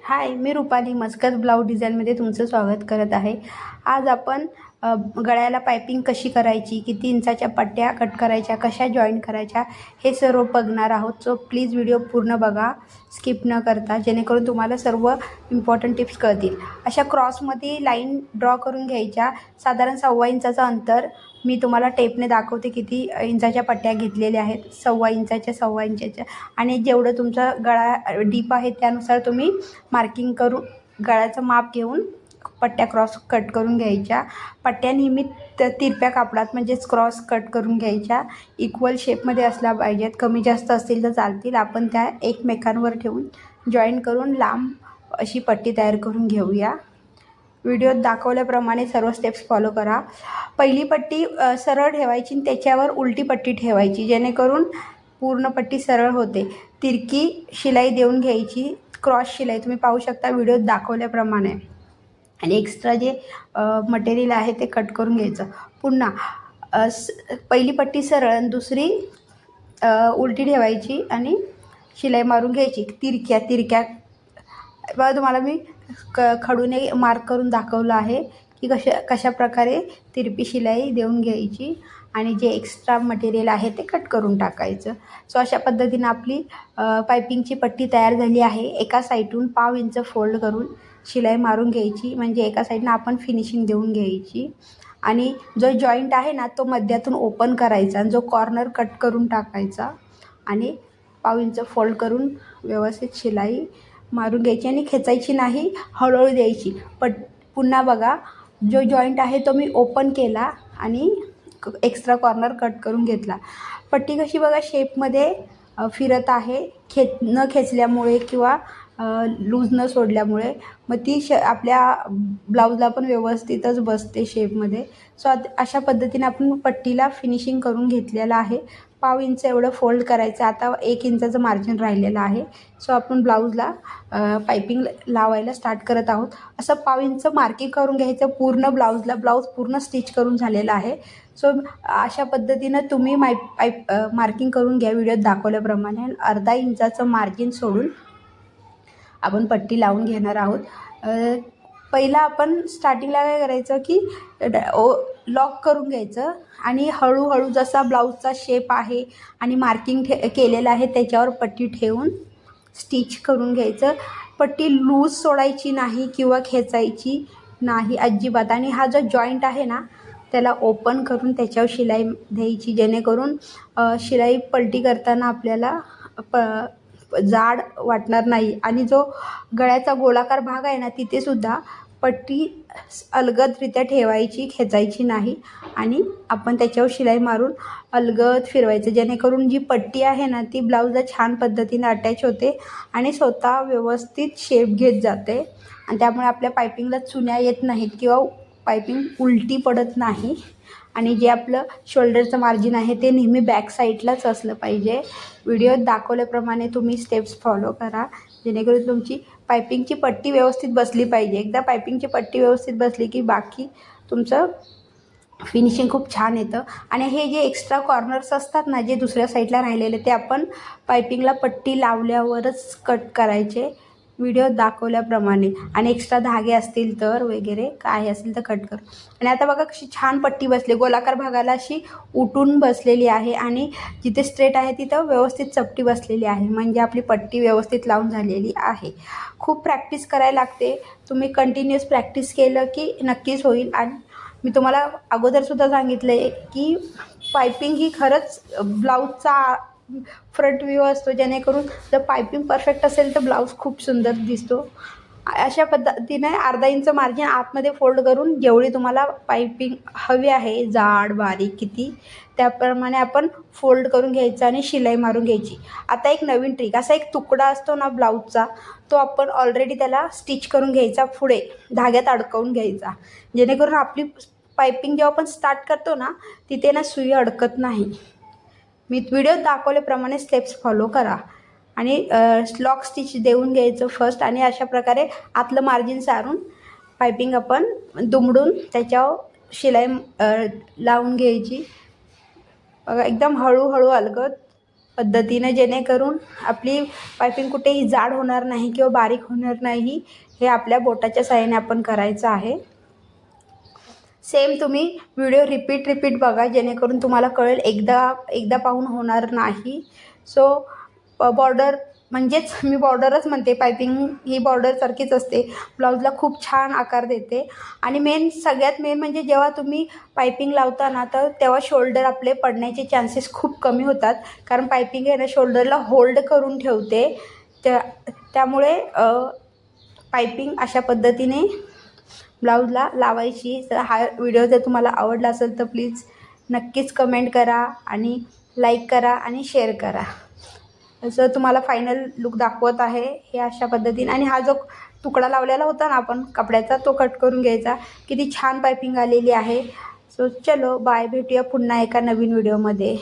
हाय, मी Rupali Muscat blouse डिझाईनमध्ये तुमचं स्वागत करत आहे. आज आपण गळ्याला पायपिंग कशी करायची, किती इंचाच्या पट्ट्या कट करायच्या, कशा जॉईन करायच्या, हे सर्व बघणार आहोत. सो प्लीज व्हिडिओ पूर्ण बघा, स्किप न करता, जेणेकरून तुम्हाला सर्व इम्पॉर्टंट टिप्स कळतील. अशा क्रॉसमध्ये लाईन ड्रॉ करून घ्यायच्या. साधारण 1.25 इंचाचं अंतर मी तुम्हाला टेपने दाखवते किती इंचाच्या पट्ट्या घेतलेल्या आहेत. 1.25 इंचाच्या आणि जेवढं तुमचा गळा डीप आहे त्यानुसार तुम्ही मार्किंग करून गळ्याचं माप घेऊन पट्ट्या क्रॉस कट करून घ्यायच्या. पट्ट्या नेहमी तिरप्या कापडात म्हणजेच क्रॉस कट करून घ्यायच्या. इक्वल शेपमध्ये असल्या पाहिजेत. कमी जास्त असतील तर चालतील. आपण त्या एकमेकांवर ठेवून जॉईन करून लांब अशी पट्टी तयार करून घेऊया. व्हिडिओत दाखवल्याप्रमाणे सर्व स्टेप्स फॉलो करा. पहिली पट्टी सरळ ठेवायची आणि त्याच्यावर उलटी पट्टी ठेवायची, जेणेकरून पूर्ण पट्टी सरळ होते. तिरकी शिलाई देऊन घ्यायची, क्रॉस शिलाई तुम्ही पाहू शकता व्हिडिओत दाखवल्याप्रमाणे. आणि एक्स्ट्रा जे मटेरियल आहे ते कट करून घ्यायचं. पुन्हा पहिली पट्टी सरळ आणि दुसरी उलटी ठेवायची आणि शिलाई मारून घ्यायची. तिरक्या बघा, तुम्हाला मी खडूने मार्क करून दाखवलं आहे की कशा प्रकारे तिरपी शिलाई देऊन घ्यायची आणि जे एक्स्ट्रा मटेरियल आहे ते कट करून टाकायचं. सो अशा पद्धतीनं आपली पायपिंगची पट्टी तयार झाली आहे. एका साईडून 1/2 इंच फोल्ड करून शिलाई मारून घ्यायची, म्हणजे एका साईडनं आपण फिनिशिंग देऊन घ्यायची. आणि जो जॉईंट आहे ना तो मध्यातून ओपन करायचा आणि जो कॉर्नर कट करून टाकायचा आणि 1/2 इंच फोल्ड करून व्यवस्थित शिलाई मारून घ्यायची आणि खेचायची नाही, हळूहळू द्यायची. पुन्हा बघा, जो जॉईंट आहे तो मी ओपन केला आणि एक्स्ट्रा कॉर्नर कट करून घेतला. पट्टी कशी बघा शेपमध्ये फिरत आहे, न खेचल्यामुळे किंवा लूज न सोडल्यामुळे. मग ती आपल्या ब्लाऊजला पण व्यवस्थितच बसते शेपमध्ये. सो अशा पद्धतीने आपण पट्टीला फिनिशिंग करून घेतलेलं आहे. 1/2 इंच एवढं फोल्ड करायचं. आता 1 इंचाचं मार्जिन राहिलेलं आहे. सो आपण ब्लाऊजला पायपिंग लावायला स्टार्ट करत आहोत. असं 1/2 इंच मार्किंग करून घ्यायचं पूर्ण ब्लाऊजला. ब्लाऊज पूर्ण स्टिच करून झालेला आहे. सो अशा पद्धतीनं तुम्ही मार्किंग करून घ्या व्हिडिओत दाखवल्याप्रमाणे. अर्धा इंचाचं मार्जिन सोडून आपण पट्टी लावून घेणार आहोत. पहिला आपण स्टार्टिंगला काय करायचं की लॉक करून घ्यायचं आणि हळूहळू जसा ब्लाऊजचा शेप आहे आणि मार्किंग केलेलं आहे त्याच्यावर पट्टी ठेवून स्टिच करून घ्यायचं. पट्टी लूज सोडायची नाही किंवा खेचायची नाही अजिबात. आणि हा जो जॉईंट आहे ना त्याला ओपन करून त्याच्यावर शिलाई द्यायची, जेणेकरून शिलाई पलटी करताना आपल्याला जाड वाटणार नाही. आणि जो गळ्याचा गोलाकार भाग आहे ना तिथेसुद्धा पट्टी अलगदरित्या ठेवायची, खेचायची नाही. आणि आपण त्याच्यावर शिलाई मारून अलगद फिरवायचं, जेणेकरून जी पट्टी आहे ना ती ब्लाऊजला छान पद्धतीने अटॅच होते आणि स्वतः व्यवस्थित शेप घेत जाते. आणि त्यामुळे आपल्या पायपिंगला चुन्या येत नाहीत किंवा पायपिंग उलटी पडत नाही. आणि जे आपलं शोल्डरचं मार्जिन आहे ते नेहमी बॅक साईडलाच असलं पाहिजे. व्हिडिओत दाखवल्याप्रमाणे तुम्ही स्टेप्स फॉलो करा, जेणेकरून तुमची पायपिंगची पट्टी व्यवस्थित बसली पाहिजे. एकदा पायपिंगची पट्टी व्यवस्थित बसली की बाकी तुमचं फिनिशिंग खूप छान येतं. आणि हे जे एक्स्ट्रा कॉर्नर्स असतात ना जे दुसऱ्या साईडला राहिलेले ते आपण पायपिंगला पट्टी लावल्यावरच कट करायचे व्हिडिओत दाखवल्याप्रमाणे. आणि एक्स्ट्रा धागे असतील तर वगैरे काय असेल तर कट कर. आणि आता बघा कशी छान पट्टी बसली, गोलाकार भागाला अशी उठून बसलेली आहे आणि जिथे स्ट्रेट आहे तिथं व्यवस्थित चपटी बसलेली आहे, म्हणजे आपली पट्टी व्यवस्थित लावून झालेली आहे. खूप प्रॅक्टिस करायला लागते. तुम्ही कंटिन्युअस प्रॅक्टिस केलं की नक्कीच होईल. आणि मी तुम्हाला अगोदरसुद्धा सांगितलं आहे की पायपिंग ही खरंच ब्लाऊजचा फ्रंट व्ह्यू असतो, जेणेकरून जर पायपिंग परफेक्ट असेल तर ब्लाऊज खूप सुंदर दिसतो. अशा पद्धतीने अर्धा इंच मार्जिन आतमध्ये फोल्ड करून जेवढी तुम्हाला पायपिंग हवी आहे, जाड बारीक किती, त्याप्रमाणे आपण फोल्ड करून घ्यायचं आणि शिलाई मारून घ्यायची. आता एक नवीन ट्रिक, असा एक तुकडा असतो ना ब्लाऊजचा, तो आपण ऑलरेडी त्याला स्टिच करून घ्यायचा, पुढे धाग्यात अडकवून घ्यायचा, जेणेकरून आपली पायपिंग जेव्हा आपण स्टार्ट करतो ना तिथे ना सुई अडकत नाही. मी व्हिडिओत दाखवल्याप्रमाणे स्टेप्स फॉलो करा. आणि लॉक स्टिच देऊन घ्यायचं फर्स्ट. आणि अशा प्रकारे आतलं मार्जिन सारून पायपिंग आपण दुमडून त्याच्यावर शिलाई लावून घ्यायची. बघा एकदम हळूहळू अलगद पद्धतीने, जेणेकरून आपली पायपिंग कुठेही जाड होणार नाही किंवा बारीक होणार नाही. हे आपल्या बोटाच्या साहाय्याने आपण करायचं आहे. सेम तुम्ही व्हिडिओ रिपीट बघा, जेणेकरून तुम्हाला कळेल. एकदा पाहून होणार नाही. सो बॉर्डर म्हणजेच मी बॉर्डरच म्हणते, पायपिंग ही बॉर्डरसारखीच असते. ब्लाऊजला खूप छान आकार देते. आणि सगळ्यात मेन म्हणजे जेव्हा तुम्ही पायपिंग लावता ना, तर तेव्हा शोल्डर आपले पडण्याचे चान्सेस खूप कमी होतात. कारण पायपिंग आहे ना, शोल्डरला होल्ड करून ठेवते. त्यामुळे पायपिंग अशा पद्धतीने ब्लाऊजला लावायची. तर हा व्हिडिओ जर तुम्हाला आवडला असेल तर प्लीज नक्कीच कमेंट करा आणि लाईक करा आणि शेअर करा. असं तुम्हाला फायनल लुक दाखवत आहे हे अशा पद्धतीने. आणि हा जो तुकडा लावलेला होता ना आपण कपड्याचा, तो कट करून घ्यायचा. किती छान पायपिंग आलेली आहे. सो चलो बाय, भेटूया पुन्हा एका नवीन व्हिडिओमध्ये.